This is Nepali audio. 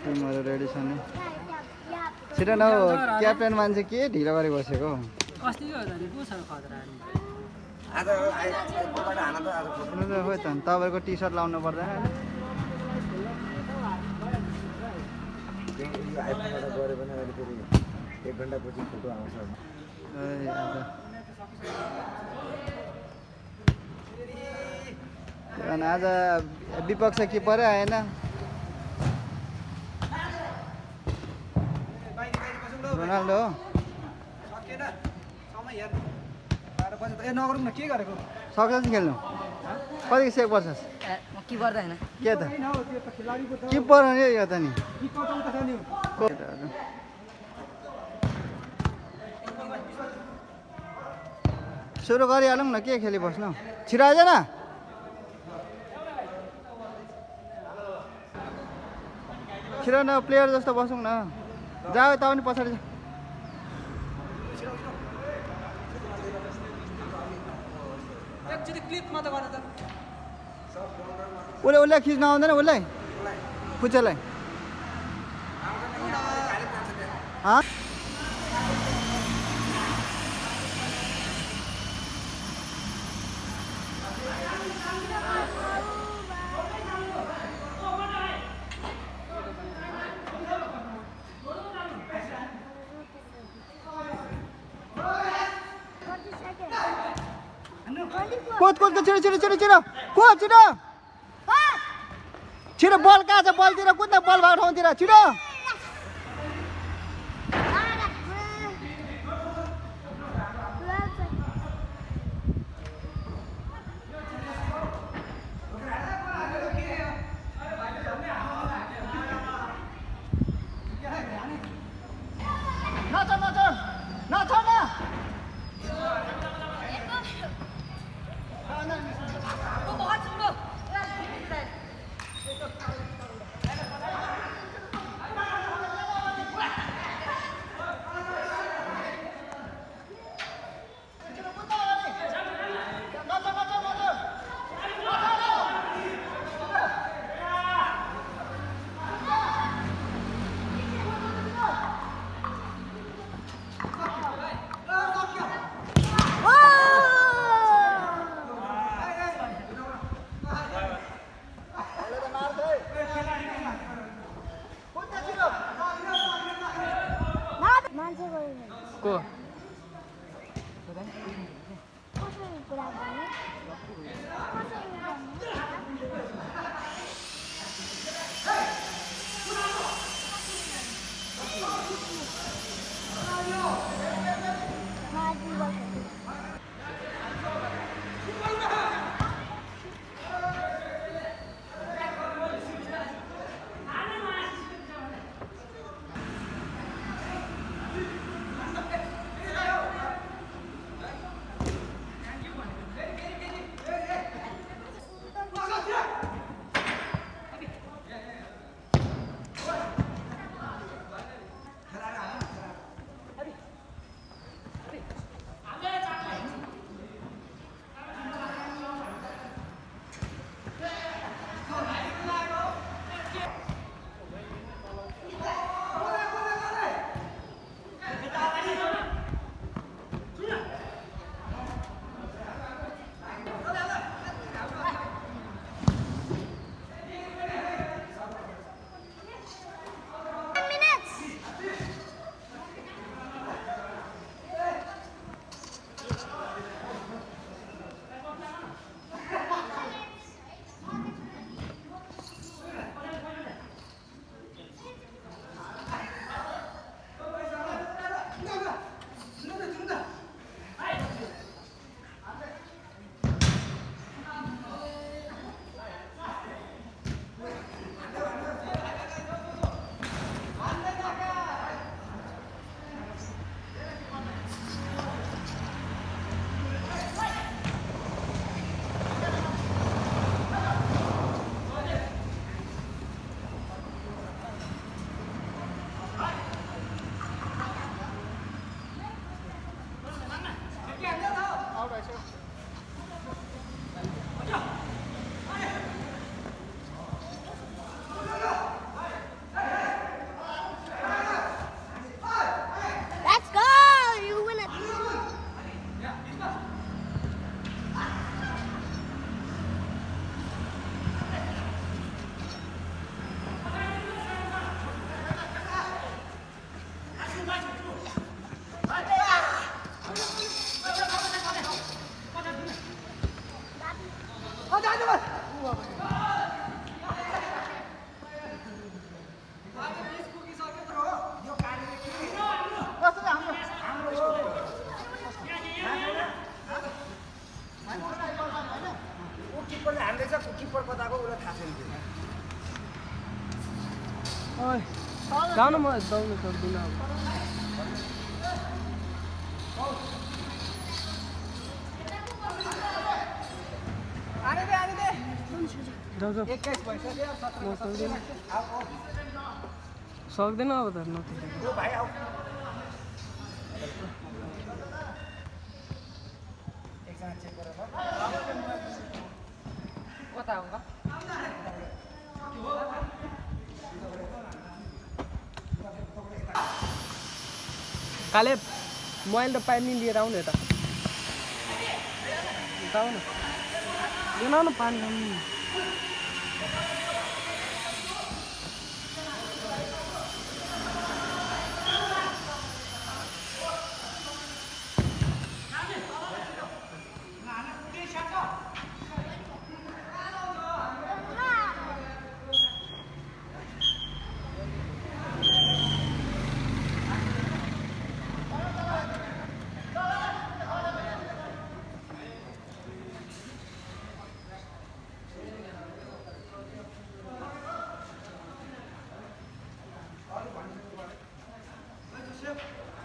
टिमहरु रेडी छन् नि छिटो न क्याप्टेन मान्छे के ढिलो गरी बसेको अस्ति हो त नि को छ खतरा नि आज एकपल्ट हान त आज ल हो त तपाईहरुको टी-शर्ट लाउनु पर्दैन यो आइफोनबाट गरे पनि अहिले फेरि 1 घण्टा पछि फोटो आउँछ अनि आज विपक्ष किपर आएन रोनाल्डो सकेन समय हेर्नु 12 बजे त ए नगरौँ न के गरेको सक्छस् खेल्नु कति सेभ पर्छस् म के गर्दा हैन के त हैन हो त्यो त खेलाडीको त किपर हो नि यो त नि किपर त उता छ नि सुरु गरिहालौँ न के खेली बस्नु छिटो आइज न छिटो न प्लेयर जस्तो बसौँ न जाऊ त पनि पछाडि एकचोटी क्लिप मात्र गर्न त उसले खिच्न आउँदैन उसलाई फुच्चेलाई कोच छिटो छिटो छिटो छिटो कोच छिटो छिटो बल कहाँ छ बलतिर कुद्न बल भएको ठाउँतिर छिटो जानु म दौड्नु सक्दिनँ अब जाऊ जाऊ 21 भइसक्यो म सक्दैन अब त यो भाइ आऊ एकजना चेक गरेर कता आउँछ काले मोबाइल र पानी लिएर आउने त जाऊ न पानी